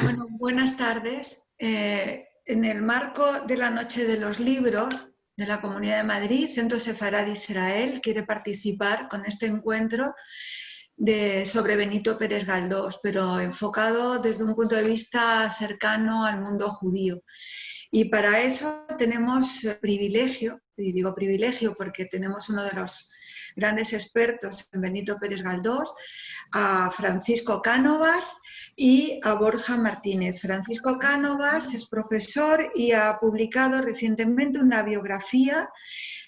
Bueno, buenas tardes. En el marco de la Noche de los Libros de la Comunidad de Madrid, Centro Sefarad Israel quiere participar con este encuentro sobre Benito Pérez Galdós, pero enfocado desde un punto de vista cercano al mundo judío. Y para eso tenemos privilegio, y digo privilegio porque tenemos uno de los grandes expertos en Benito Pérez Galdós, a Francisco Cánovas y a Borja Martínez. Francisco Cánovas es profesor y ha publicado recientemente una biografía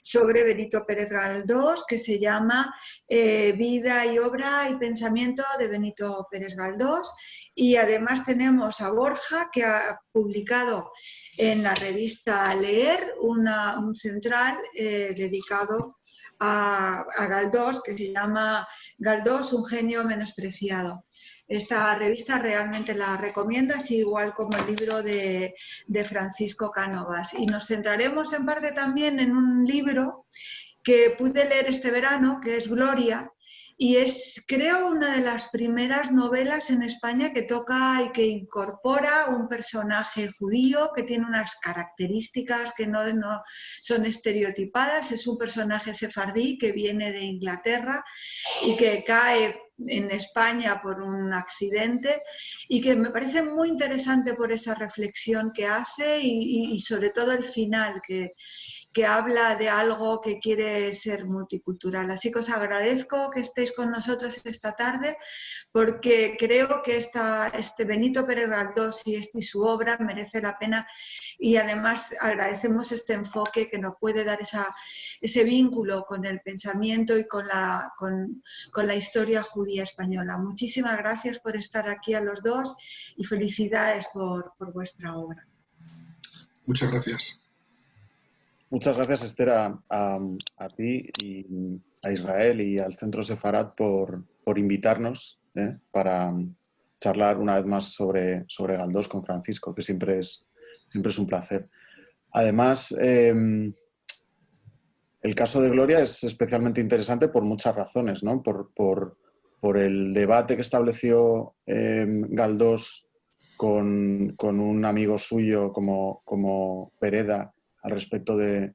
sobre Benito Pérez Galdós que se llama Vida y obra y pensamiento de Benito Pérez Galdós. Y además tenemos a Borja, que ha publicado en la revista Leer un central dedicado a Galdós, que se llama Galdós, un genio menospreciado. Esta revista realmente la recomiendo, así igual como el libro de Francisco Cánovas. Y nos centraremos en parte también en un libro que pude leer este verano, que es Gloria, y es, creo, una de las primeras novelas en España que toca y que incorpora un personaje judío que tiene unas características que no son estereotipadas. Es un personaje sefardí que viene de Inglaterra y que cae en España por un accidente, y que me parece muy interesante por esa reflexión que hace y sobre todo el final, que habla de algo que quiere ser multicultural. Así que os agradezco que estéis con nosotros esta tarde, porque creo que este Benito Pérez Galdós y su obra merece la pena, y además agradecemos este enfoque que nos puede dar ese vínculo con el pensamiento y con la historia judía española. Muchísimas gracias por estar aquí a los dos y felicidades por vuestra obra. Muchas gracias. Muchas gracias, Esther, a ti y a Israel y al Centro Sefarad por invitarnos para charlar una vez más sobre Galdós con Francisco, que siempre es un placer. Además, el caso de Gloria es especialmente interesante por muchas razones, ¿no? Por el debate que estableció Galdós con un amigo suyo como Pereda al respecto de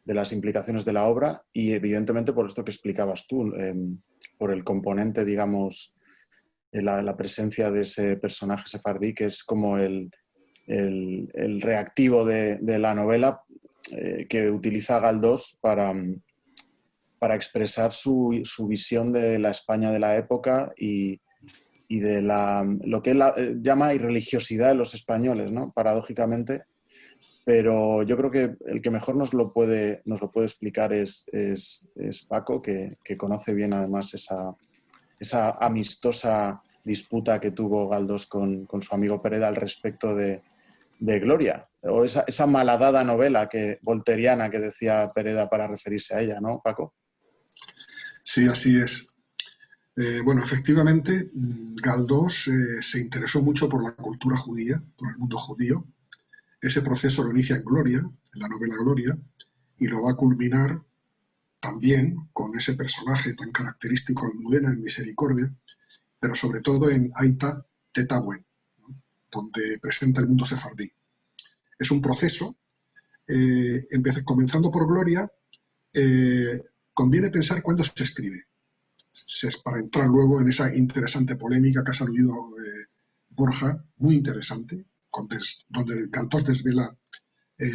las implicaciones de la obra, y evidentemente por esto que explicabas tú, por el componente, digamos, la presencia de ese personaje sefardí, que es como el reactivo de la novela que utiliza Galdós para expresar su visión de la España de la época y de lo que él llama irreligiosidad de los españoles, ¿no? Paradójicamente. Pero yo creo que el que mejor nos lo puede explicar es Paco, que conoce bien además esa amistosa disputa que tuvo Galdós con su amigo Pereda al respecto de Gloria, o esa malhadada novela volteriana que decía Pereda para referirse a ella, ¿no, Paco? Sí, así es. Bueno, efectivamente, Galdós se interesó mucho por la cultura judía, por el mundo judío. Ese proceso lo inicia en Gloria, en la novela Gloria, y lo va a culminar también con ese personaje tan característico de Almudena en Misericordia, pero sobre todo en Aita Tetawen, ¿no? Donde presenta el mundo sefardí. Es un proceso, comenzando por Gloria, conviene pensar cuándo se escribe, para entrar luego en esa interesante polémica que ha aludido Borja, muy interesante, donde Galdós desvela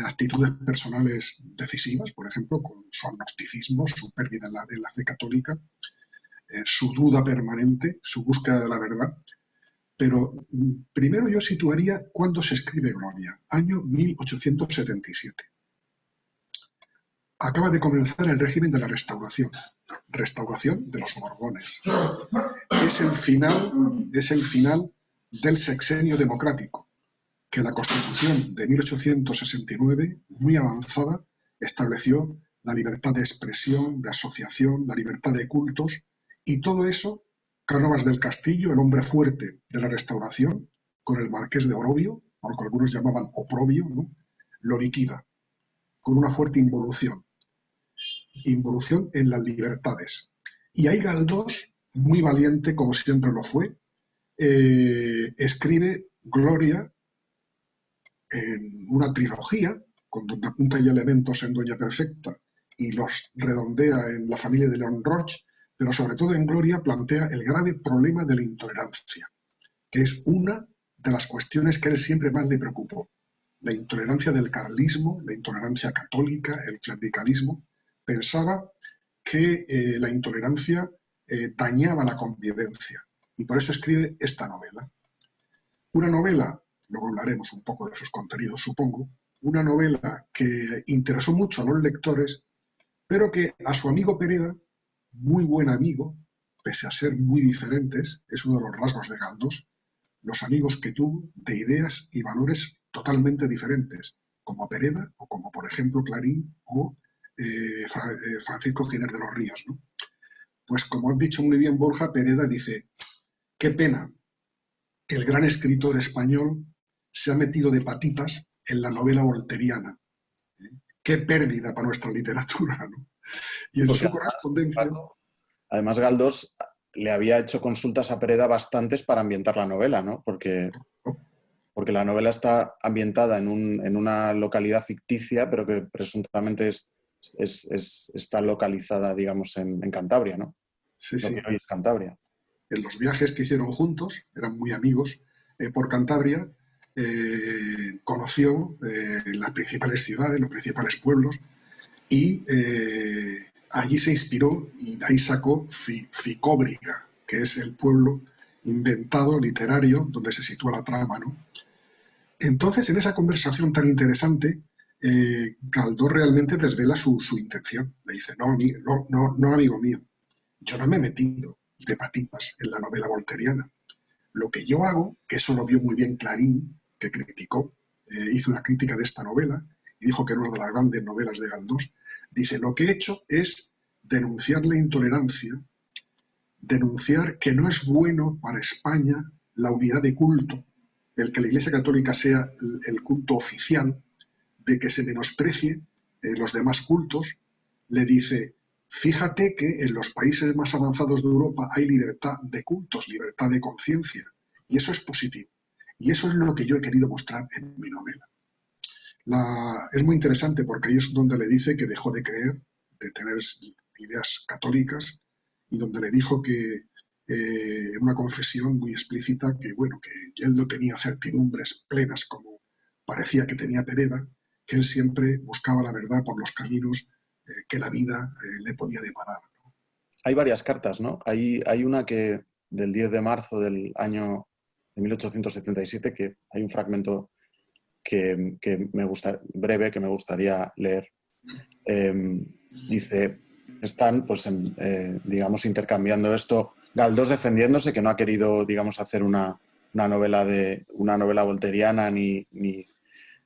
actitudes personales decisivas, por ejemplo, con su agnosticismo, su pérdida en la fe católica, su duda permanente, su búsqueda de la verdad. Pero primero yo situaría cuándo se escribe Gloria, año 1877. Acaba de comenzar el régimen de la restauración de los Borbones. Es el final del sexenio democrático, que la Constitución de 1869, muy avanzada, estableció la libertad de expresión, de asociación, la libertad de cultos, y todo eso, Cánovas del Castillo, el hombre fuerte de la Restauración, con el marqués de Orobio, o lo que algunos llamaban oprobio, ¿no?, lo liquida, con una fuerte involución en las libertades. Y ahí Galdós, muy valiente, como siempre lo fue, escribe Gloria en una trilogía, con donde apunta ya elementos en Doña Perfecta y los redondea en La familia de León Roch, pero sobre todo en Gloria plantea el grave problema de la intolerancia, que es una de las cuestiones que a él siempre más le preocupó. La intolerancia del carlismo, la intolerancia católica, el clericalismo. Pensaba que la intolerancia dañaba la convivencia y por eso escribe esta novela. Una novela, luego hablaremos un poco de sus contenidos, supongo, una novela que interesó mucho a los lectores, pero que a su amigo Pereda, muy buen amigo, pese a ser muy diferentes, es uno de los rasgos de Galdós, los amigos que tuvo de ideas y valores totalmente diferentes, como Pereda o como, por ejemplo, Clarín o Francisco Giner de los Ríos, ¿no? Pues como has dicho muy bien, Borja, Pereda dice, qué pena, el gran escritor español se ha metido de patitas en la novela volteriana. Qué pérdida para nuestra literatura, ¿no? Y en su correspondencia... Además, Galdós le había hecho consultas a Pereda bastantes para ambientar la novela, ¿no? Porque la novela está ambientada en una localidad ficticia, pero que presuntamente está localizada, digamos, en Cantabria, ¿no? Sí, sí. Lo que hoy es Cantabria. En los viajes que hicieron juntos, eran muy amigos, por Cantabria, conoció las principales ciudades, los principales pueblos, y allí se inspiró y de ahí sacó Ficóbriga, que es el pueblo inventado, literario, donde se sitúa la trama, ¿no? Entonces, en esa conversación tan interesante, Galdós realmente desvela su intención. Le dice, no, amigo mío, yo no me he metido de patitas en la novela volteriana. Lo que yo hago, que eso lo vio muy bien Clarín, que criticó, hizo una crítica de esta novela y dijo que era una de las grandes novelas de Galdós, dice, lo que he hecho es denunciar la intolerancia, denunciar que no es bueno para España la unidad de culto, el que la Iglesia Católica sea el culto oficial, de que se menosprecie los demás cultos. Le dice, fíjate que en los países más avanzados de Europa hay libertad de cultos, libertad de conciencia, y eso es positivo. Y eso es lo que yo he querido mostrar en mi novela. Es muy interesante porque ahí es donde le dice que dejó de creer, de tener ideas católicas, y donde le dijo que en una confesión muy explícita que, bueno, que él no tenía certidumbres plenas como parecía que tenía Pereda, que él siempre buscaba la verdad por los caminos que la vida le podía deparar, ¿no? Hay varias cartas, ¿no? Hay una que del 10 de marzo del año de 1877, que hay un fragmento que me gustaría leer. Dice, están, pues, digamos, intercambiando esto. Galdós defendiéndose, que no ha querido, digamos, hacer una novela volteriana,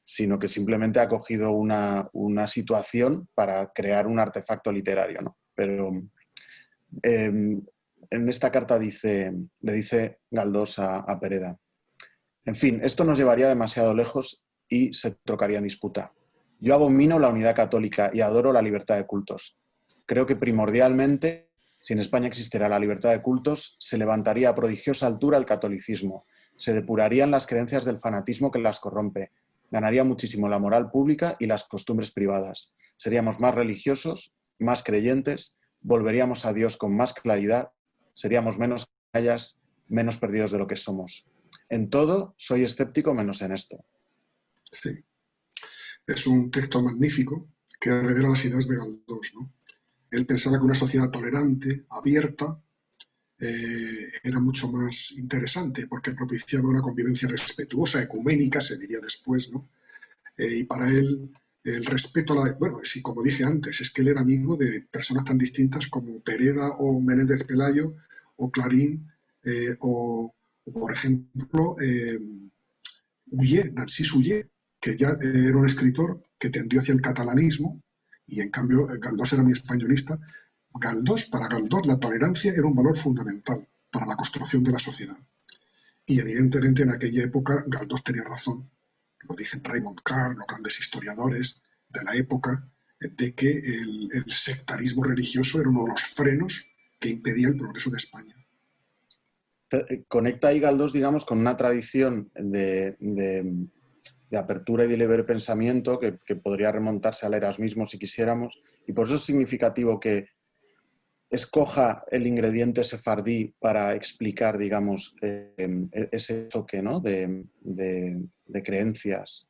sino que simplemente ha cogido una situación para crear un artefacto literario, ¿no? Pero en esta carta le dice Galdós a Pereda, en fin, esto nos llevaría demasiado lejos y se trocaría en disputa. Yo abomino la unidad católica y adoro la libertad de cultos. Creo que primordialmente, si en España existiera la libertad de cultos, se levantaría a prodigiosa altura el catolicismo, se depurarían las creencias del fanatismo que las corrompe, ganaría muchísimo la moral pública y las costumbres privadas. Seríamos más religiosos, más creyentes, volveríamos a Dios con más claridad, seríamos menos canallas, menos perdidos de lo que somos. En todo soy escéptico menos en esto. Sí. Es un texto magnífico que revela las ideas de Galdós, ¿no? Él pensaba que una sociedad tolerante, abierta, era mucho más interesante porque propiciaba una convivencia respetuosa, ecuménica, se diría después, ¿no? Y para él el respeto a la... Bueno, sí, como dije antes, es que él era amigo de personas tan distintas como Pereda o Menéndez Pelayo o Clarín o por ejemplo, Narcís Oller, que ya era un escritor que tendió hacia el catalanismo y en cambio Galdós era muy españolista. Para Galdós la tolerancia era un valor fundamental para la construcción de la sociedad. Y evidentemente en aquella época Galdós tenía razón, lo dicen Raymond Carr, los grandes historiadores de la época, de que el sectarismo religioso era uno de los frenos que impedía el progreso de España. conecta ahí Galdós, digamos, con una tradición de apertura y de libre pensamiento que podría remontarse al erasmismo si quisiéramos, y por eso es significativo que escoja el ingrediente sefardí para explicar, digamos, ese choque, ¿no?, de creencias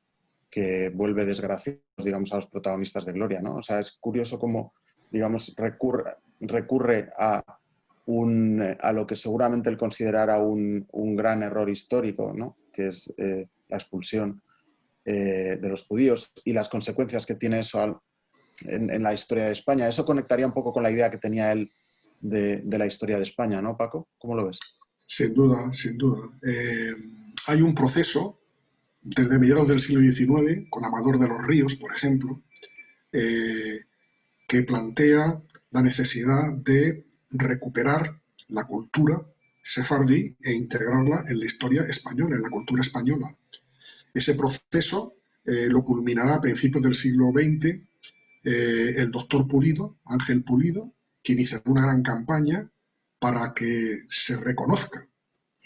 que vuelve desgraciados, digamos, a los protagonistas de Gloria, ¿no? O sea, es curioso cómo, digamos, recurre a lo que seguramente él considerara un gran error histórico, ¿no?, que es la expulsión de los judíos y las consecuencias que tiene eso en la historia de España. Eso conectaría un poco con la idea que tenía él de la historia de España, ¿no, Paco? ¿Cómo lo ves? Sin duda, sin duda. Hay un proceso desde mediados del siglo XIX, con Amador de los Ríos, por ejemplo, que plantea la necesidad de recuperar la cultura sefardí e integrarla en la historia española, en la cultura española. Ese proceso lo culminará a principios del siglo XX el doctor Pulido, Ángel Pulido, que inició una gran campaña para que se reconozca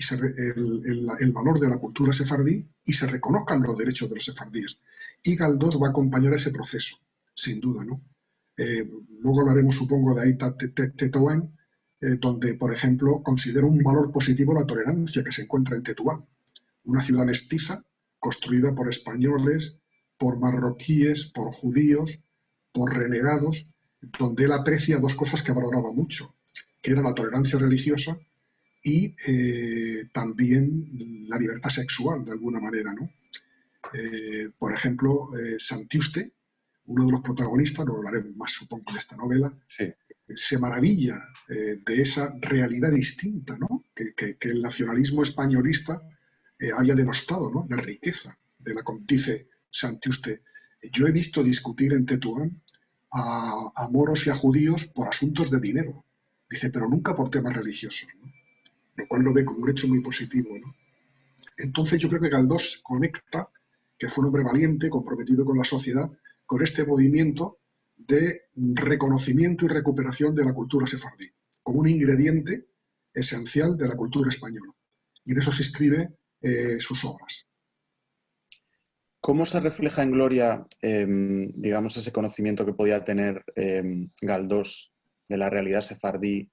el valor de la cultura sefardí y se reconozcan los derechos de los sefardíes. Y Galdós va a acompañar ese proceso, sin duda, ¿no? Luego hablaremos, supongo, de Aït Tétouan, donde, por ejemplo, considera un valor positivo la tolerancia que se encuentra en Tetuán, una ciudad mestiza construida por españoles, por marroquíes, por judíos, por renegados, donde él aprecia dos cosas que valoraba mucho, que era la tolerancia religiosa y también la libertad sexual, de alguna manera, ¿no? Por ejemplo, Santiuste, uno de los protagonistas, lo hablaremos más, supongo, de esta novela, sí, se maravilla de esa realidad distinta, ¿no?, que el nacionalismo españolista había denostado, ¿no?, la riqueza de la, dice Santiuste. Yo he visto discutir en Tetuán a moros y a judíos por asuntos de dinero. Dice, pero nunca por temas religiosos, ¿no?, lo cual lo ve como un hecho muy positivo, ¿no? Entonces yo creo que Galdós conecta, que fue un hombre valiente, comprometido con la sociedad, con este movimiento de reconocimiento y recuperación de la cultura sefardí, como un ingrediente esencial de la cultura española. Y en eso se inscribe sus obras. ¿Cómo se refleja en Gloria, digamos, ese conocimiento que podía tener Galdós de la realidad sefardí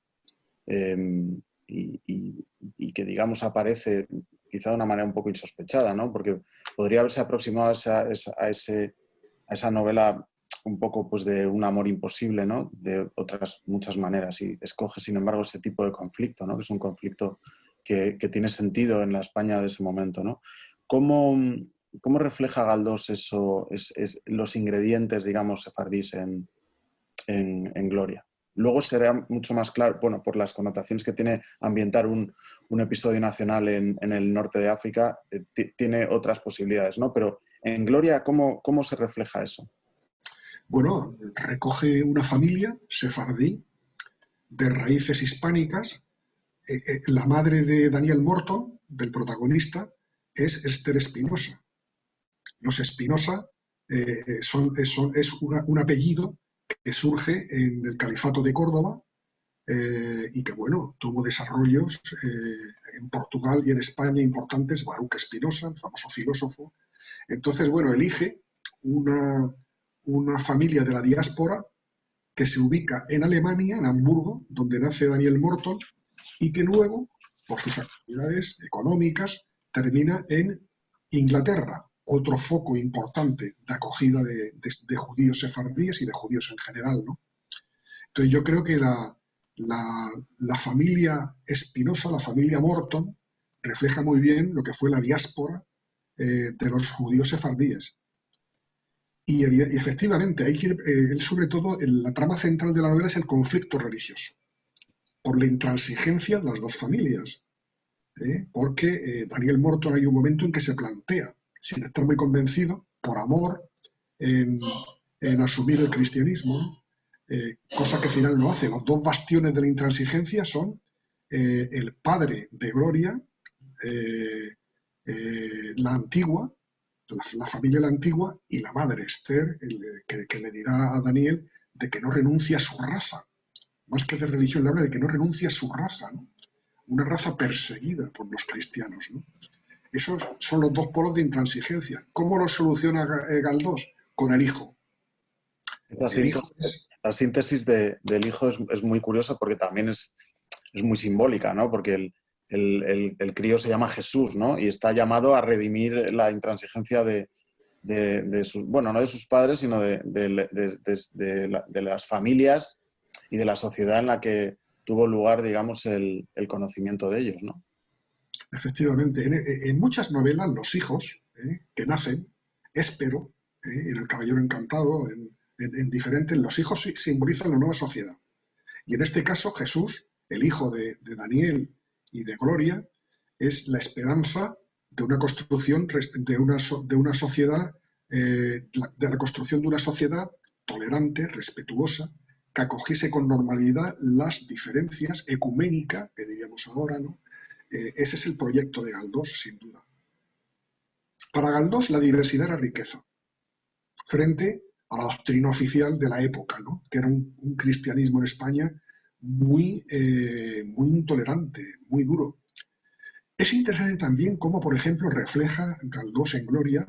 y que, digamos, aparece quizá de una manera un poco insospechada, ¿no? Porque podría haberse aproximado a esa novela un poco, pues, de un amor imposible, ¿no?, de otras muchas maneras, y escoge, sin embargo, ese tipo de conflicto, ¿no?, que es un conflicto que tiene sentido en la España de ese momento, ¿no? ¿Cómo refleja Galdós los ingredientes, digamos, sefardíes en Gloria? Luego será mucho más claro, bueno, por las connotaciones que tiene ambientar un episodio nacional en el norte de África, tiene otras posibilidades, ¿no? Pero en Gloria, ¿cómo se refleja eso? Bueno, recoge una familia sefardí de raíces hispánicas. La madre de Daniel Morton, del protagonista, es Esther Espinosa. Los Espinosa es un apellido que surge en el Califato de Córdoba y que, bueno, tuvo desarrollos en Portugal y en España importantes. Baruch Espinosa, el famoso filósofo. Entonces, bueno, elige una familia de la diáspora que se ubica en Alemania, en Hamburgo, donde nace Daniel Morton, y que luego, por sus actividades económicas, termina en Inglaterra, otro foco importante de acogida de judíos sefardíes y de judíos en general, ¿no? Entonces yo creo que la familia Espinosa, la familia Morton, refleja muy bien lo que fue la diáspora de los judíos sefardíes. Y efectivamente, él sobre todo, la trama central de la novela es el conflicto religioso, por la intransigencia de las dos familias, porque Daniel Morton hay un momento en que se plantea, sin estar muy convencido, por amor, en asumir el cristianismo, cosa que al final no hace. Los dos bastiones de la intransigencia son el padre de Gloria, la antigua, la familia la antigua, y la madre Esther, que le dirá a Daniel de que no renuncia a su raza. Más que de religión, le habla de que no renuncia a su raza, ¿no?, una raza perseguida por los cristianos, ¿no? Esos son los dos polos de intransigencia. ¿Cómo lo soluciona Galdós? Con el hijo. El hijo es... La síntesis del hijo es muy curiosa porque también es muy simbólica, ¿no? Porque el crío se llama Jesús, ¿no? Y está llamado a redimir la intransigencia de sus, bueno, no de sus padres, sino de las familias y de la sociedad en la que tuvo lugar, digamos, el conocimiento de ellos, ¿no? Efectivamente. En muchas novelas, los hijos que nacen, Éspero, en El Caballero Encantado, en diferentes, los hijos simbolizan la nueva sociedad. Y en este caso, Jesús, el hijo de Daniel y de Gloria, es la esperanza de una construcción de una sociedad, de la construcción de una sociedad tolerante, respetuosa, que acogiese con normalidad las diferencias, ecuménica, que diríamos ahora, ¿no? Ese es el proyecto de Galdós, sin duda. Para Galdós, la diversidad era riqueza, frente a la doctrina oficial de la época, ¿no? Que era un cristianismo en España muy intolerante, muy duro. Es interesante también cómo, por ejemplo, refleja Galdós en Gloria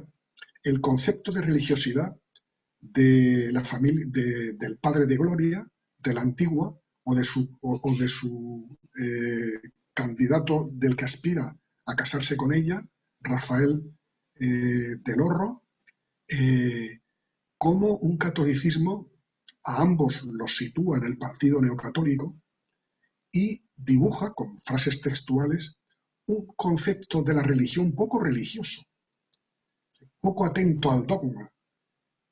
el concepto de religiosidad de la familia, del padre de Gloria, de la antigua, o de su candidato del que aspira a casarse con ella, Rafael del Horro, como un catolicismo a ambos los sitúa en el partido neocatólico y dibuja con frases textuales un concepto de la religión poco religioso, poco atento al dogma,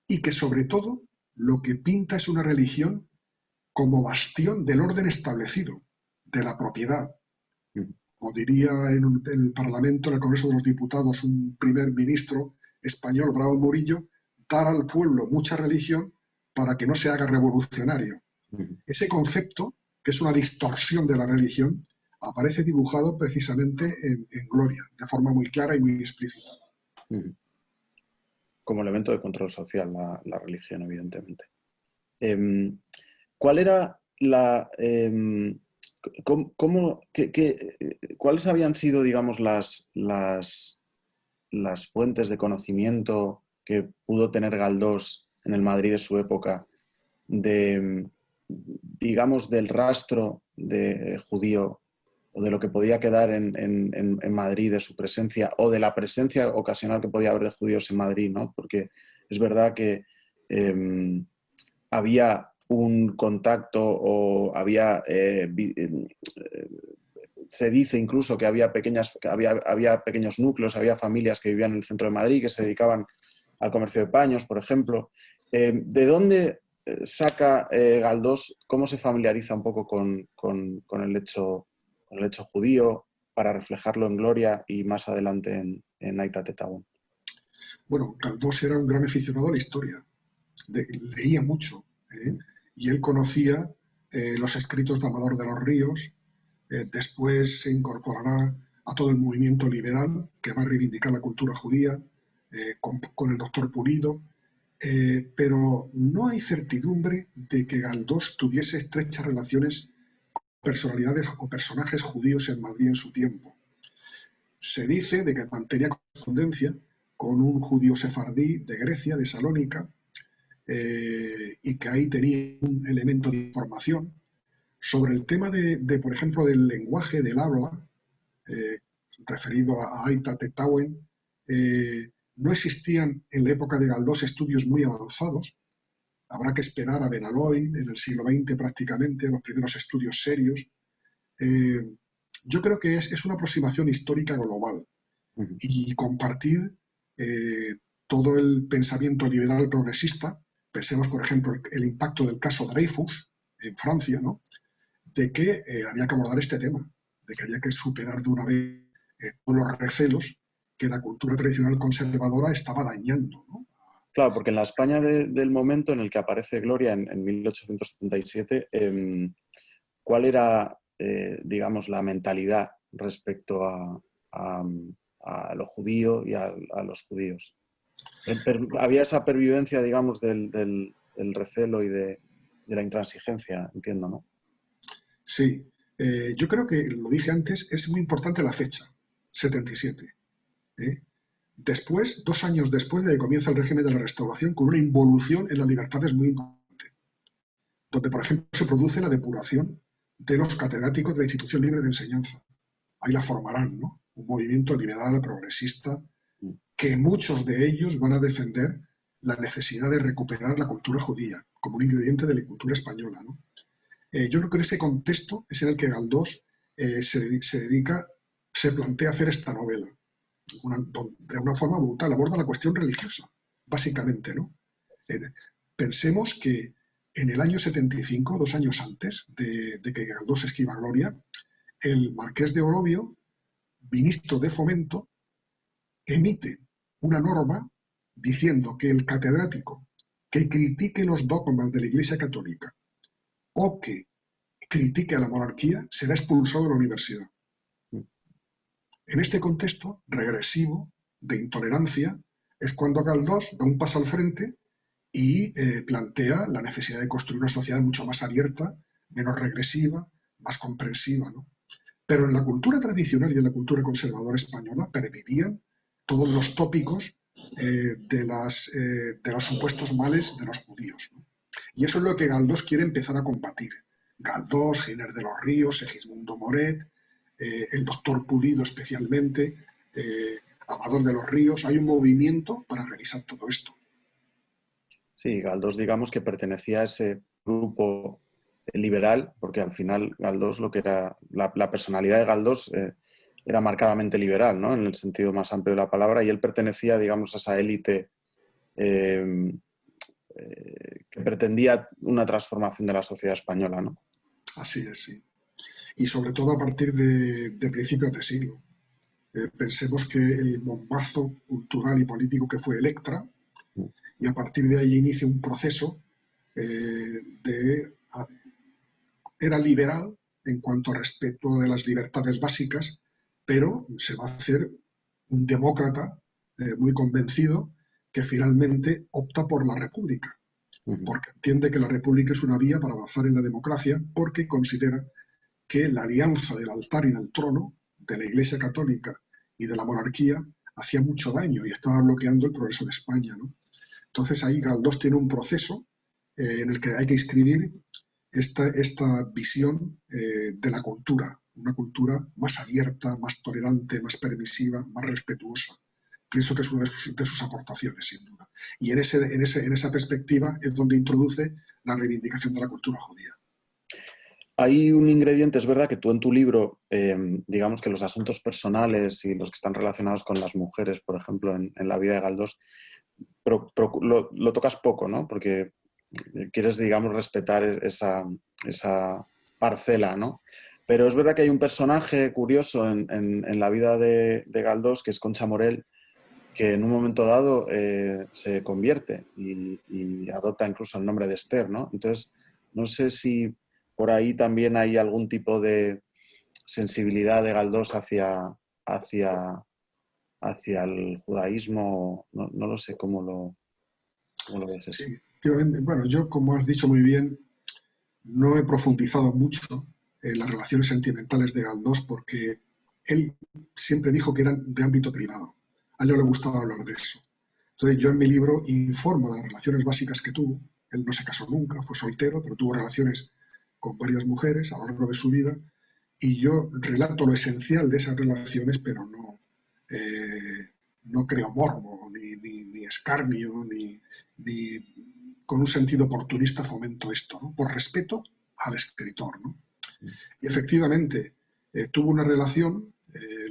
y que sobre todo lo que pinta es una religión como bastión del orden establecido, de la propiedad. Como diría en el Parlamento, en el Congreso de los Diputados, un primer ministro español, Bravo Murillo, dar al pueblo mucha religión para que no se haga revolucionario. Ese concepto, que es una distorsión de la religión, aparece dibujado precisamente en Gloria, de forma muy clara y muy explícita. Como elemento de control social, la religión, evidentemente. ¿Cuál era la... ¿cuáles habían sido, digamos, las fuentes de conocimiento que pudo tener Galdós en el Madrid de su época digamos, del rastro de judío o de lo que podía quedar en Madrid de su presencia o de la presencia ocasional que podía haber de judíos en Madrid, ¿no? Porque es verdad que había un contacto o había... se dice incluso que había pequeños núcleos, había familias que vivían en el centro de Madrid que se dedicaban al comercio de paños, por ejemplo. ¿De dónde saca Galdós, cómo se familiariza un poco con el hecho judío para reflejarlo en Gloria y más adelante en Aita Tetagun? Bueno, Galdós era un gran aficionado a la historia, leía mucho, y él conocía los escritos de Amador de los Ríos. Después se incorporará a todo el movimiento liberal que va a reivindicar la cultura judía, con el doctor Pulido, pero no hay certidumbre de que Galdós tuviese estrechas relaciones con personalidades o personajes judíos en Madrid en su tiempo. Se dice de que mantenía correspondencia con un judío sefardí de Grecia, de Salónica, y que ahí tenía un elemento de información. Sobre el tema por ejemplo, del lenguaje, del habla, referido a Aita Tetagun, no existían en la época de Galdós estudios muy avanzados. Habrá que esperar a Benalloy, en el siglo XX prácticamente, los primeros estudios serios. Yo creo que es una aproximación histórica global y compartir todo el pensamiento liberal progresista. Pensemos, por ejemplo, el impacto del caso Dreyfus en Francia, ¿no? De que había que abordar este tema, de que había que superar de una vez todos los recelos que la cultura tradicional conservadora estaba dañando, ¿no? Claro, porque en la España del momento en el que aparece Gloria, en 1877, ¿cuál era, digamos, la mentalidad respecto a lo judío y a los judíos? Había esa pervivencia, digamos, del recelo y de la intransigencia, entiendo, ¿no? Sí, Yo creo que, lo dije antes, es muy importante la fecha, 77. ¿eh? Después, 2 años después de que comienza el régimen de la Restauración, con una involución en las libertades muy importante, donde, por ejemplo, se produce la depuración de los catedráticos de la Institución Libre de Enseñanza. Ahí la formarán, ¿no? Un movimiento liberal, progresista, que muchos de ellos van a defender la necesidad de recuperar la cultura judía como un ingrediente de la cultura española, ¿no? Yo creo que en ese contexto es en el que Galdós se plantea hacer esta novela. De una forma brutal, aborda la cuestión religiosa, básicamente, ¿no? Pensemos que en el año 75, 2 años antes de que Galdós escriba Gloria, el marqués de Orobio, ministro de Fomento, emite una norma diciendo que el catedrático que critique los dogmas de la Iglesia Católica o que critique a la monarquía será expulsado de la universidad. En este contexto regresivo de intolerancia es cuando Galdós da un paso al frente y plantea la necesidad de construir una sociedad mucho más abierta, menos regresiva, más comprensiva, ¿no? Pero en la cultura tradicional y en la cultura conservadora española pervivían todos los tópicos de los supuestos males de los judíos, ¿no? Y eso es lo que Galdós quiere empezar a combatir. Galdós, Giner de los Ríos, Segismundo Moret, el doctor Pulido especialmente, Amador de los Ríos. Hay un movimiento para revisar todo esto. Sí, Galdós, digamos que pertenecía a ese grupo liberal, porque al final Galdós, lo que era la personalidad de Galdós era marcadamente liberal, ¿no? En el sentido más amplio de la palabra, y él pertenecía, digamos, a esa élite que pretendía una transformación de la sociedad española, ¿no? Así es, sí. Y sobre todo a partir de principios de siglo. Pensemos que el bombazo cultural y político que fue Electra, y a partir de ahí inicia un proceso era liberal en cuanto a respeto de las libertades básicas, pero se va a hacer un demócrata muy convencido que finalmente opta por la república, porque entiende que la república es una vía para avanzar en la democracia, porque considera que la alianza del altar y del trono de la Iglesia Católica y de la monarquía hacía mucho daño y estaba bloqueando el progreso de España, ¿no? Entonces ahí Galdós tiene un proceso en el que hay que inscribir esta visión de la cultura, una cultura más abierta, más tolerante, más permisiva, más respetuosa. Pienso que es una de sus aportaciones, sin duda. Y en esa perspectiva es donde introduce la reivindicación de la cultura judía. Hay un ingrediente, es verdad que tú en tu libro, digamos que los asuntos personales y los que están relacionados con las mujeres, por ejemplo, en la vida de Galdós, pero lo tocas poco, ¿no? Porque quieres, digamos, respetar esa parcela, ¿no? Pero es verdad que hay un personaje curioso en la vida de Galdós, que es Concha Morel, que en un momento dado se convierte y adopta incluso el nombre de Esther, ¿no? Entonces, no sé si por ahí también hay algún tipo de sensibilidad de Galdós hacia el judaísmo, no lo sé cómo lo ves eso. Sí, bueno, yo, como has dicho muy bien, no he profundizado mucho en las relaciones sentimentales de Galdós porque él siempre dijo que eran de ámbito privado. A él no le gustaba hablar de eso. Entonces yo en mi libro informo de las relaciones básicas que tuvo. Él no se casó nunca, fue soltero, pero tuvo relaciones con varias mujeres a lo largo de su vida, y yo relato lo esencial de esas relaciones, pero no creo morbo, ni escarnio, ni con un sentido oportunista fomento esto, ¿no? Por respeto al escritor, ¿no? Y efectivamente tuvo una relación,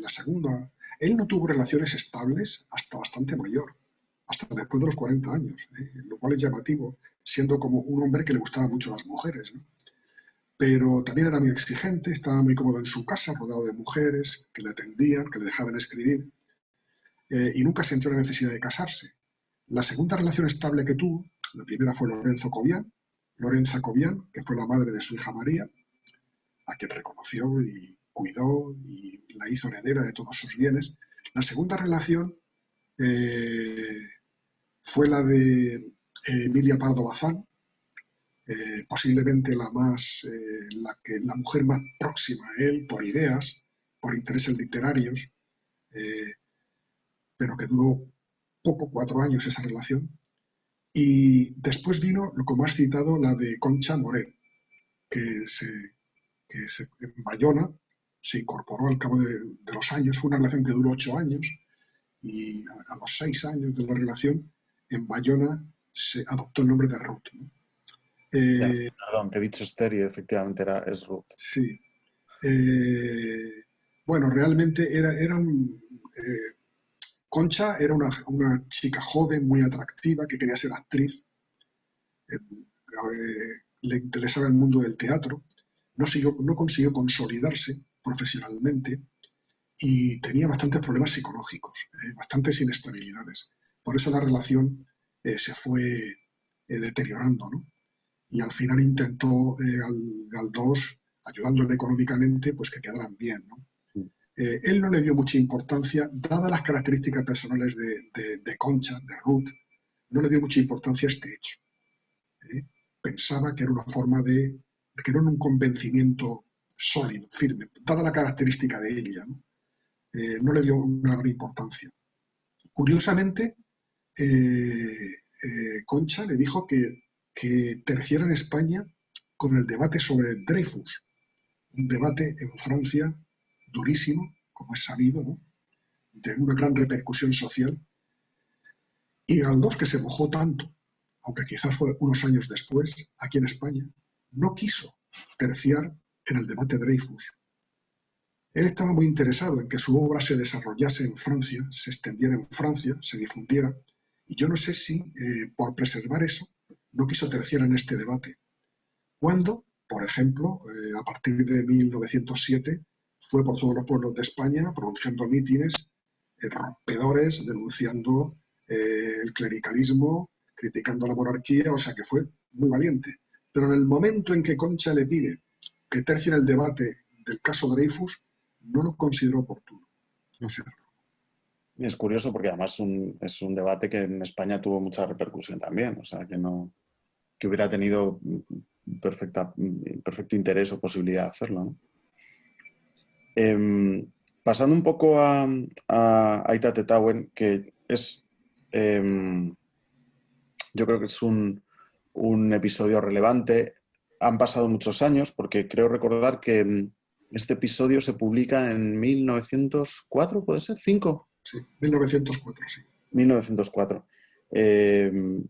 la segunda. Él no tuvo relaciones estables hasta bastante mayor, hasta después de los 40 años, lo cual es llamativo, siendo como un hombre que le gustaban mucho las mujeres, ¿no? Pero también era muy exigente, estaba muy cómodo en su casa, rodeado de mujeres que le atendían, que le dejaban escribir, y nunca sintió la necesidad de casarse. La segunda relación estable que tuvo, la primera fue Lorenza Cobián, que fue la madre de su hija María, a quien reconoció y cuidó y la hizo heredera de todos sus bienes. La segunda relación fue la de Emilia Pardo Bazán, posiblemente la mujer más próxima a él por ideas, por intereses literarios, pero que duró poco, 4 años esa relación. Y después vino, como has citado, la de Concha Moret, que en Bayona se incorporó al cabo de los años. Fue una relación que duró 8 años y a los 6 años de la relación en Bayona se adoptó el nombre de Ruth, ¿no? Perdón, que he dicho Esther y efectivamente es Ruth. Sí. Bueno, realmente Concha era una chica joven, muy atractiva, que quería ser actriz. Le interesaba el mundo del teatro. No consiguió consolidarse profesionalmente y tenía bastantes problemas psicológicos, bastantes inestabilidades. Por eso la relación se fue deteriorando, ¿no? Y al final intentó Galdós, ayudándole económicamente, pues que quedaran bien, ¿no? Él no le dio mucha importancia, dadas las características personales de Concha, de Ruth, no le dio mucha importancia a este hecho. Pensaba que era una forma que no era un convencimiento sólido, firme, dada la característica de ella, ¿no? No le dio una gran importancia. Curiosamente, Concha le dijo que terciara en España con el debate sobre Dreyfus, un debate en Francia durísimo, como es sabido, ¿no? De una gran repercusión social. Y Galdós, que se mojó tanto, aunque quizás fue unos años después, aquí en España, no quiso terciar en el debate Dreyfus. Él estaba muy interesado en que su obra se desarrollase en Francia, se extendiera en Francia, se difundiera, y yo no sé si, por preservar eso, no quiso terciar en este debate. Cuando, por ejemplo, a partir de 1907, fue por todos los pueblos de España pronunciando mítines rompedores, denunciando el clericalismo, criticando la monarquía, o sea que fue muy valiente. Pero en el momento en que Concha le pide que tercie en el debate del caso Dreyfus, no lo consideró oportuno. Es curioso porque además es un debate que en España tuvo mucha repercusión también, o sea que hubiera tenido perfecto interés o posibilidad de hacerlo, ¿no? Pasando un poco a Aita Tetauen, que es, yo creo que es un episodio relevante. Han pasado muchos años, porque creo recordar que este episodio se publica en 1904, ¿puede ser? ¿5? Sí, 1904, sí. 1904.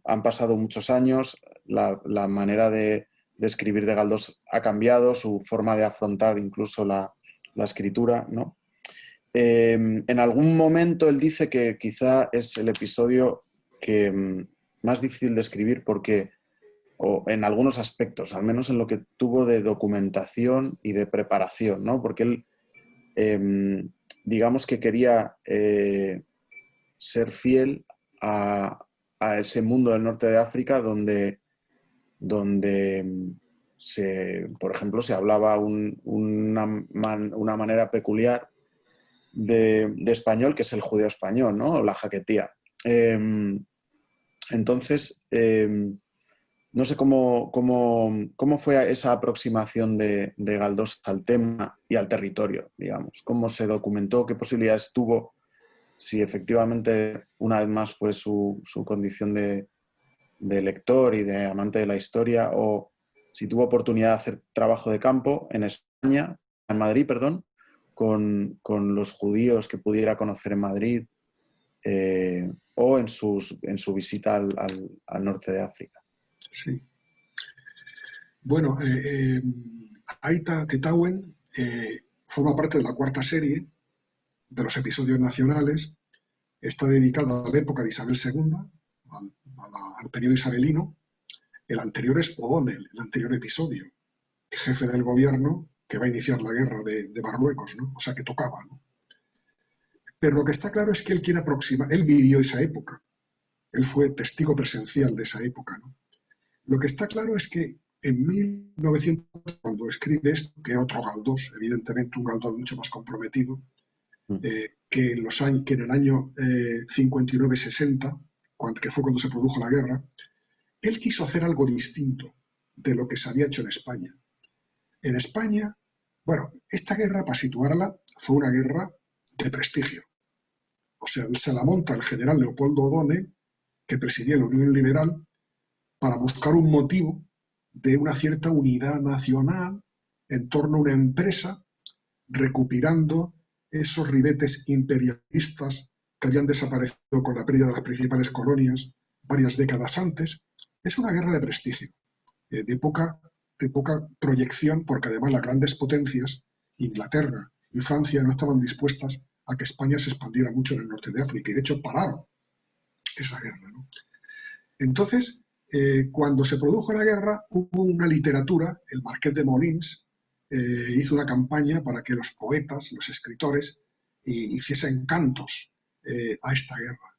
Han pasado muchos años, la manera de escribir de Galdós ha cambiado, su forma de afrontar incluso la escritura, ¿no? En algún momento él dice que quizá es el episodio más difícil de escribir porque, o en algunos aspectos, al menos en lo que tuvo de documentación y de preparación, ¿no? Porque él, digamos que quería ser fiel a ese mundo del norte de África donde por ejemplo, se hablaba una manera peculiar de español, que es el judeo español, ¿no? O la jaquetía. Entonces, no sé cómo fue esa aproximación de Galdós al tema y al territorio, digamos. ¿Cómo se documentó? ¿Qué posibilidades tuvo? Si efectivamente, una vez más, fue su condición de lector y de amante de la historia, o si tuvo oportunidad de hacer trabajo de campo en España, en Madrid, perdón, con los judíos que pudiera conocer en Madrid, o en su visita al norte de África. Sí. Bueno, Aita Tetauen forma parte de la 4ª serie de los episodios nacionales. Está dedicada a la época de Isabel II, al periodo isabelino. El anterior es O'Donnell, el anterior episodio, jefe del gobierno que va a iniciar la guerra de Marruecos, ¿no? O sea, que tocaba, ¿no? Pero lo que está claro es que él vivió esa época. Él fue testigo presencial de esa época, ¿no? Lo que está claro es que en 1900, cuando escribe esto, que era otro Galdós, evidentemente un Galdós mucho más comprometido, que en el año 59-60, que fue cuando se produjo la guerra, él quiso hacer algo distinto. de lo que se había hecho en España. En España, bueno, esta guerra, para situarla, fue una guerra de prestigio. O sea, se la monta el general Leopoldo O'Donnell, que presidía la Unión Liberal, para buscar un motivo de una cierta unidad nacional en torno a una empresa, recuperando esos ribetes imperialistas que habían desaparecido con la pérdida de las principales colonias varias décadas antes. Es una guerra de prestigio, de poca proyección, porque además las grandes potencias, Inglaterra y Francia, no estaban dispuestas a que España se expandiera mucho en el norte de África, y de hecho pararon esa guerra, ¿no? Entonces, cuando se produjo la guerra, hubo una literatura, el Marqués de Molins hizo una campaña para que los poetas, los escritores, hiciesen cantos a esta guerra,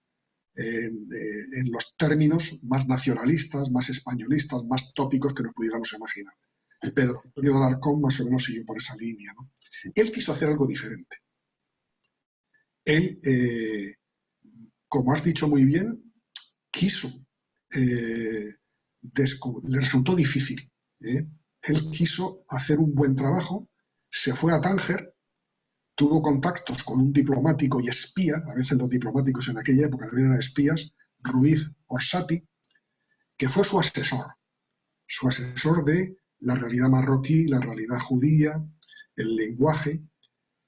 en los términos más nacionalistas, más españolistas, más tópicos que nos pudiéramos imaginar. Pedro Antonio de Alarcón más o menos siguió por esa línea, ¿no? Él quiso hacer algo diferente. Él, como has dicho muy bien, quiso, le resultó difícil. Él quiso hacer un buen trabajo, se fue a Tánger, tuvo contactos con un diplomático y espía, a veces los diplomáticos en aquella época también eran espías, Ruiz Orsatti, que fue su asesor de la realidad marroquí, la realidad judía, el lenguaje.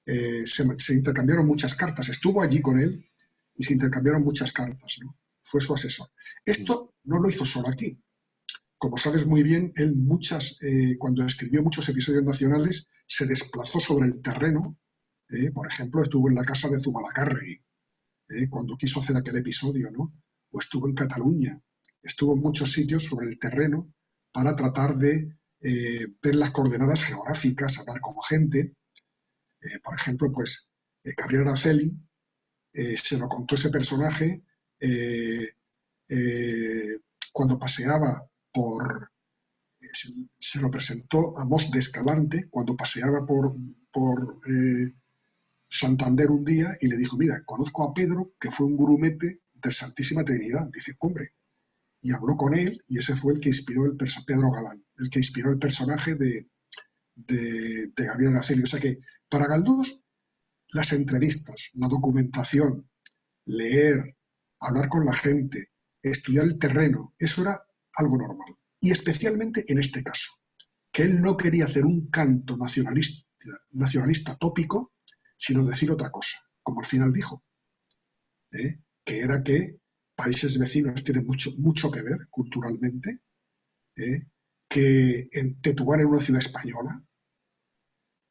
Se intercambiaron muchas cartas, estuvo allí con él y se intercambiaron muchas cartas, ¿no? Fue su asesor. Esto no lo hizo solo aquí. Como sabes muy bien, él cuando escribió muchos episodios nacionales, se desplazó sobre el terreno. Por ejemplo, estuvo en la casa de Zumalacárregui, cuando quiso hacer aquel episodio, ¿no? O estuvo en Cataluña, estuvo en muchos sitios sobre el terreno para tratar de ver las coordenadas geográficas, hablar con gente. Por ejemplo, pues Gabriel Araceli se lo contó ese personaje cuando paseaba se lo presentó a Mos de Escalante cuando paseaba por Santander un día y le dijo: mira, conozco a Pedro, que fue un grumete del Santísima Trinidad. Dice: hombre. Y habló con él, y ese fue el que inspiró Pedro Galán, el que inspiró el personaje de Gabriel Araceli. O sea que para Galdós las entrevistas, la documentación, leer, hablar con la gente, estudiar el terreno, eso era algo normal. Y especialmente en este caso, que él no quería hacer un canto nacionalista tópico, sino decir otra cosa, como al final dijo, que era que países vecinos tienen mucho que ver culturalmente, que Tetuán era una ciudad española,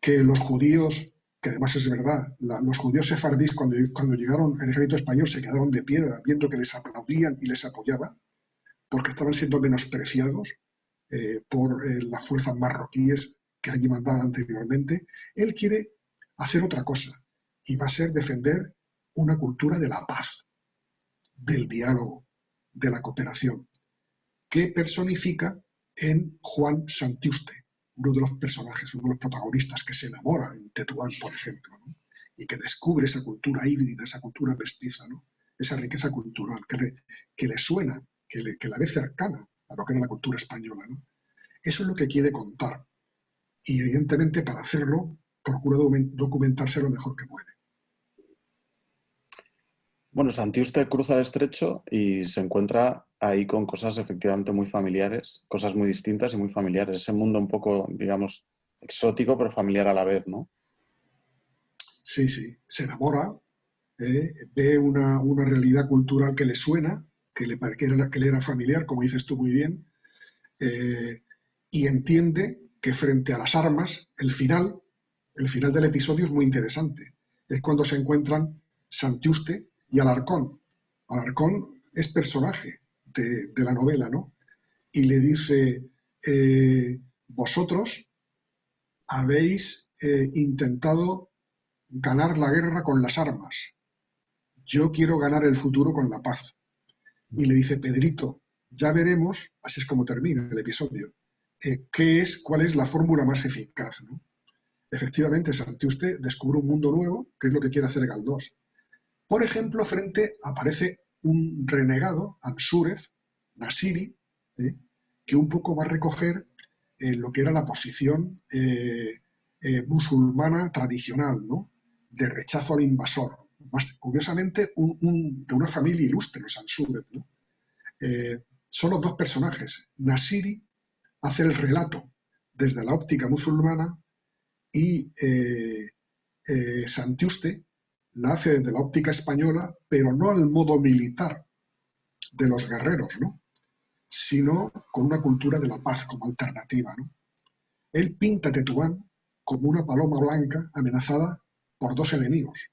que los judíos, que además es verdad, los judíos sefardíes cuando llegaron el ejército español se quedaron de piedra viendo que les aplaudían y les apoyaban, porque estaban siendo menospreciados por las fuerzas marroquíes que allí mandaban anteriormente. Él quiere hacer otra cosa, y va a ser defender una cultura de la paz, del diálogo, de la cooperación, que personifica en Juan Santiuste, uno de los personajes, uno de los protagonistas que se enamora en Tetuán, por ejemplo, ¿no? Y que descubre esa cultura híbrida, esa cultura mestiza, ¿no? Esa riqueza cultural que le suena, que la ve cercana a lo que era la cultura española, ¿no? Eso es lo que quiere contar. Y evidentemente para hacerlo procura documentarse lo mejor que puede. Bueno, Santiuste cruza el estrecho y se encuentra ahí con cosas efectivamente muy familiares, cosas muy distintas y muy familiares. Ese mundo un poco, digamos, exótico, pero familiar a la vez, ¿no? Sí, se enamora, ve una realidad cultural que le suena, que le era familiar, como dices tú muy bien, y entiende que frente a las armas, el final del episodio es muy interesante. Es cuando se encuentran Santiuste y Alarcón. Alarcón es personaje de la novela, ¿no? Y le dice: vosotros habéis intentado ganar la guerra con las armas. Yo quiero ganar el futuro con la paz. Y le dice: Pedrito, ya veremos, así es como termina el episodio, cuál es la fórmula más eficaz, ¿no? Efectivamente, Santiuste descubre un mundo nuevo, que es lo que quiere hacer Galdós. Por ejemplo, aparece un renegado, Ansúrez, Nasiri, que un poco va a recoger lo que era la posición musulmana tradicional, ¿no? De rechazo al invasor. Más curiosamente, de una familia ilustre, los Ansúrez, ¿no? Son los dos personajes. Nasiri hace el relato desde la óptica musulmana y Santiuste la hace desde la óptica española, pero no al modo militar de los guerreros, ¿no? Sino con una cultura de la paz como alternativa, ¿no? Él pinta a Tetuán como una paloma blanca amenazada por dos enemigos.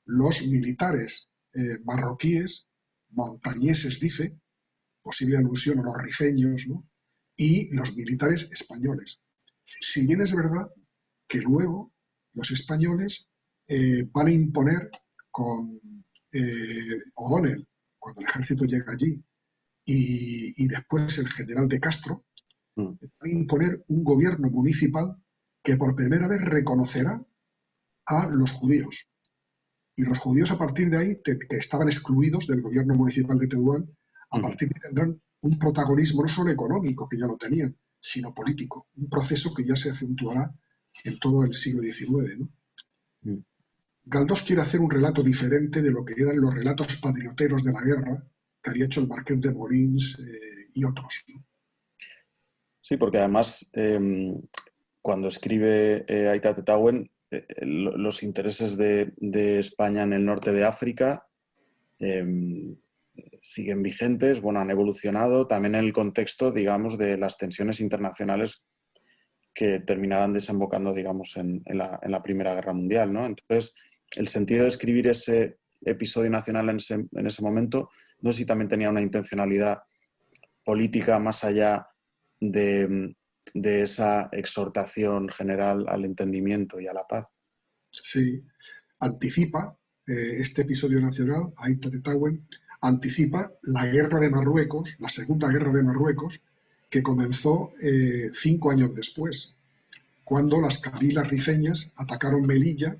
Los militares marroquíes, montañeses, dice, posible alusión a los rifeños, ¿no? Y los militares españoles. Si bien es verdad que luego los españoles van a imponer con O'Donnell, cuando el ejército llega allí, y después el general de Castro, van a imponer un gobierno municipal que por primera vez reconocerá a los judíos. Y los judíos a partir de ahí, que estaban excluidos del gobierno municipal de Tetuán, a partir de ahí tendrán un protagonismo no solo económico, que ya lo tenían, sino político. Un proceso que ya se acentuará en todo el siglo XIX, ¿no? Galdós quiere hacer un relato diferente de lo que eran los relatos patrioteros de la guerra que había hecho el Marqués de Molins y otros, ¿no? Sí, porque además cuando escribe Aita Tetauen, los intereses de España en el norte de África siguen vigentes, bueno, han evolucionado también en el contexto, digamos, de las tensiones internacionales que terminarán desembocando, digamos, en la Primera Guerra Mundial, ¿no? Entonces, el sentido de escribir ese episodio nacional en ese momento, no sé si también tenía una intencionalidad política más allá de esa exhortación general al entendimiento y a la paz. Sí, anticipa este episodio nacional, Aita Tetauen, anticipa la guerra de Marruecos, la Segunda Guerra de Marruecos, que comenzó 5 años después, cuando las cabilas rifeñas atacaron Melilla,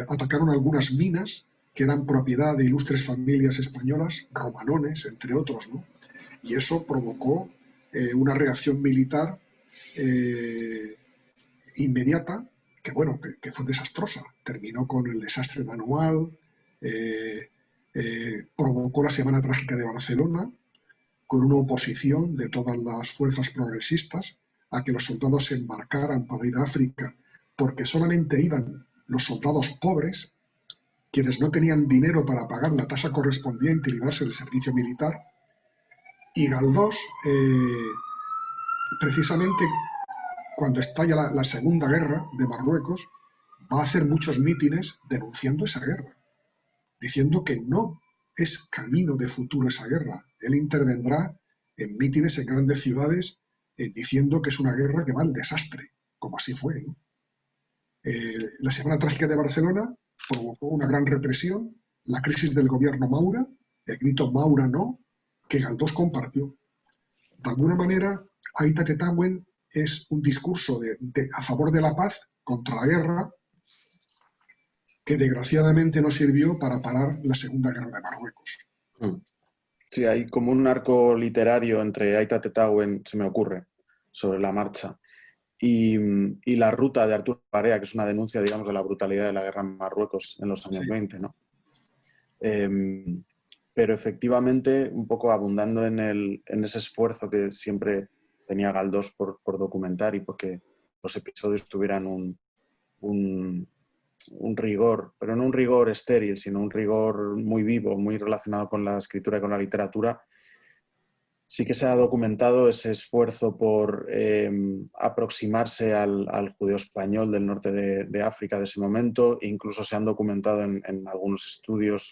atacaron algunas minas que eran propiedad de ilustres familias españolas, romanones, entre otros, ¿no? Y eso provocó una reacción militar inmediata, que bueno, que fue desastrosa. Terminó con el desastre de Anual, provocó la Semana Trágica de Barcelona, con una oposición de todas las fuerzas progresistas a que los soldados se embarcaran para ir a África, porque solamente iban los soldados pobres, quienes no tenían dinero para pagar la tasa correspondiente y librarse del servicio militar. Y Galdós, precisamente cuando estalla la Segunda Guerra de Marruecos, va a hacer muchos mítines denunciando esa guerra, diciendo que no es camino de futuro esa guerra. Él intervendrá en mítines en grandes ciudades diciendo que es una guerra que va al desastre, como así fue, ¿no? La Semana Trágica de Barcelona provocó una gran represión, la crisis del gobierno Maura, el grito Maura no, que Galdós compartió. De alguna manera, Aita Tetauen es un discurso a favor de la paz contra la guerra, que desgraciadamente no sirvió para parar la Segunda Guerra de Marruecos. Sí, hay como un arco literario entre Aita Tetauen, se me ocurre, sobre la marcha, y La ruta de Arturo Barea, que es una denuncia, digamos, de la brutalidad de la guerra en Marruecos en los años 20, ¿no? Pero efectivamente, un poco abundando en ese esfuerzo que siempre tenía Galdós por documentar y porque los episodios tuvieran un rigor, pero no un rigor estéril, sino un rigor muy vivo, muy relacionado con la escritura y con la literatura. Sí que se ha documentado ese esfuerzo por aproximarse al judeo español del norte de África de ese momento. Incluso se han documentado en algunos estudios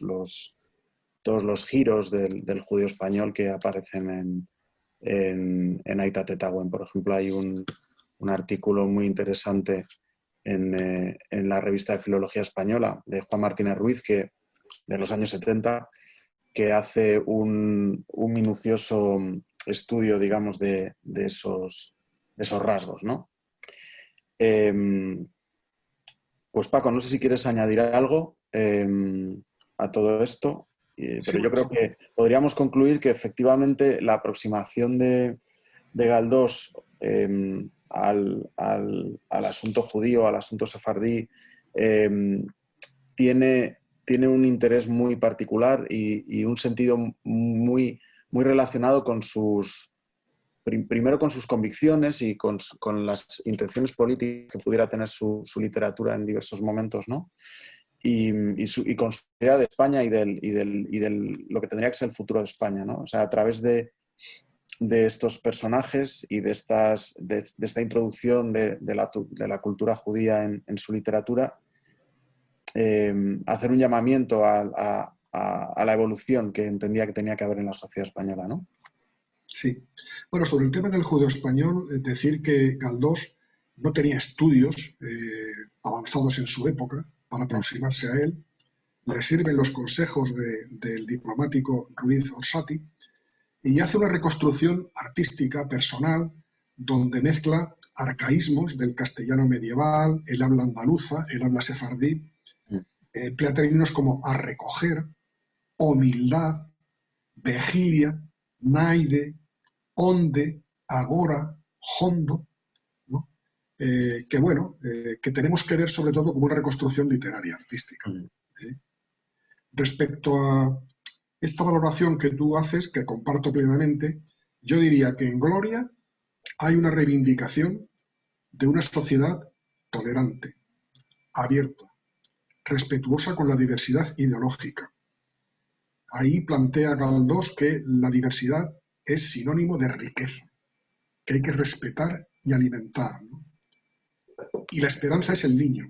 todos los giros del judeo español que aparecen en Aita Tetauen. Por ejemplo, hay un artículo muy interesante en la revista de Filología Española de Juan Martínez Ruiz, de los años 70, que hace un minucioso estudio, digamos, de esos rasgos, ¿no? Pues Paco, no sé si quieres añadir algo a todo esto, pero yo creo que podríamos concluir que efectivamente la aproximación de Galdós al asunto judío, al asunto sefardí, tiene un interés muy particular y un sentido muy, muy relacionado con primero con sus convicciones y con las intenciones políticas que pudiera tener su literatura en diversos momentos, ¿no? Y con su idea de España y del lo que tendría que ser el futuro de España, ¿no? O sea, a través de estos personajes y de esta introducción de la cultura judía en su literatura, hacer un llamamiento a la evolución que entendía que tenía que haber en la sociedad española, ¿no? Sí. Bueno, sobre el tema del judeo español, decir que Galdós no tenía estudios avanzados en su época para aproximarse a él. Le sirven los consejos del diplomático Ruiz Orsatti y hace una reconstrucción artística, personal, donde mezcla arcaísmos del castellano medieval, el habla andaluza, el habla sefardí, emplea términos como a recoger, humildad, vigilia, naide, onde, agora, hondo, ¿no? Que tenemos que ver sobre todo como una reconstrucción literaria, artística. Respecto a esta valoración que tú haces, que comparto plenamente, yo diría que en Gloria hay una reivindicación de una sociedad tolerante, abierta, respetuosa con la diversidad ideológica. Ahí plantea Galdós que la diversidad es sinónimo de riqueza, que hay que respetar y alimentar, ¿no? Y la esperanza es el niño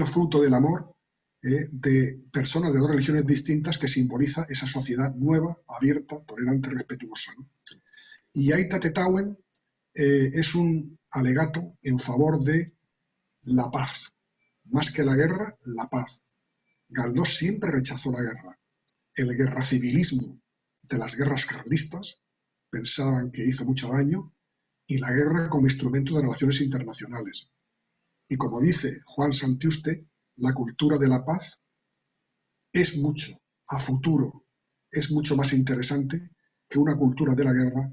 fruto del amor de personas de dos religiones distintas que simboliza esa sociedad nueva, abierta, tolerante, respetuosa, ¿no? Y Aita Tetauen es un alegato en favor de la paz. Más que la guerra, la paz. Galdós siempre rechazó la guerra. El guerracivilismo de las guerras carlistas pensaban que hizo mucho daño, y la guerra como instrumento de relaciones internacionales. Y como dice Juan Santiuste, la cultura de la paz es mucho, a futuro, es mucho más interesante que una cultura de la guerra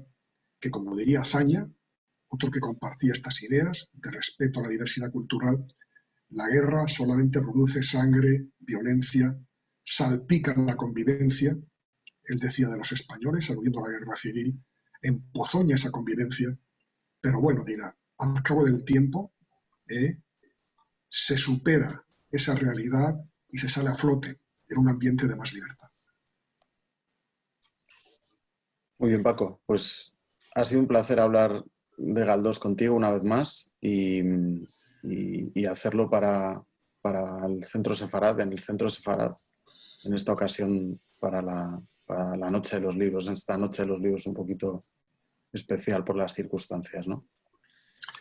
que, como diría Azaña, otro que compartía estas ideas de respeto a la diversidad cultural, la guerra solamente produce sangre, violencia, salpica la convivencia. Él decía de los españoles, aludiendo a la guerra civil, empozoña esa convivencia, pero bueno, dirá, al cabo del tiempo se supera esa realidad y se sale a flote en un ambiente de más libertad. Muy bien, Paco. Pues ha sido un placer hablar de Galdós contigo una vez más y hacerlo para el Centro Sefarad, en esta ocasión para la Noche de los Libros, en esta Noche de los Libros un poquito especial por las circunstancias, ¿no?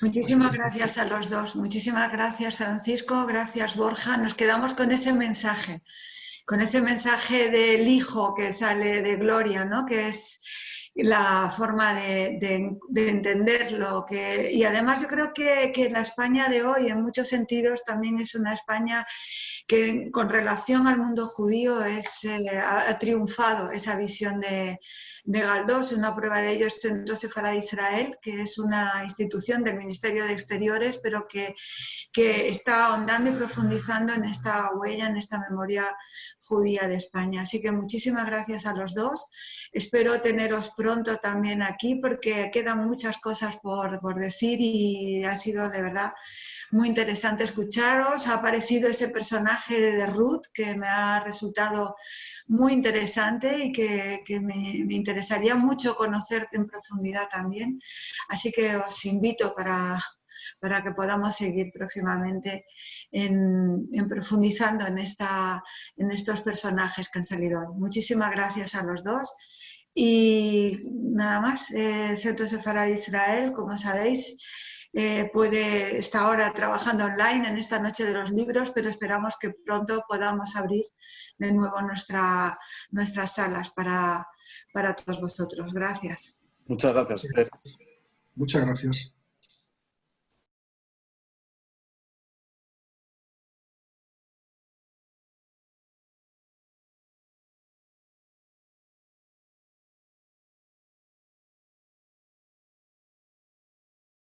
Muchísimas gracias a los dos. Muchísimas gracias, Francisco. Gracias, Borja. Nos quedamos con ese mensaje del hijo que sale de Gloria, ¿no? Que es la forma de entenderlo. Y además yo creo que la España de hoy, en muchos sentidos, también es una España que, con relación al mundo judío, ha triunfado esa visión de Galdós. Una prueba de ello es Centro Sefarad de Israel, que es una institución del Ministerio de Exteriores, pero que está ahondando y profundizando en esta huella, en esta memoria judía de España. Así que muchísimas gracias a los dos. Espero teneros pronto también aquí, porque quedan muchas cosas por decir y ha sido de verdad muy interesante escucharos. Ha aparecido ese personaje de Ruth que me ha resultado muy interesante y que me interesaría mucho conocerte en profundidad también. Así que os invito para que podamos seguir próximamente en profundizando en estos personajes que han salido hoy. Muchísimas gracias a los dos. Y nada más, Centro Sefarad de Israel, como sabéis, está ahora trabajando online en esta Noche de los Libros, pero esperamos que pronto podamos abrir de nuevo nuestras salas para todos vosotros. Gracias. Muchas gracias, Esther. Muchas gracias.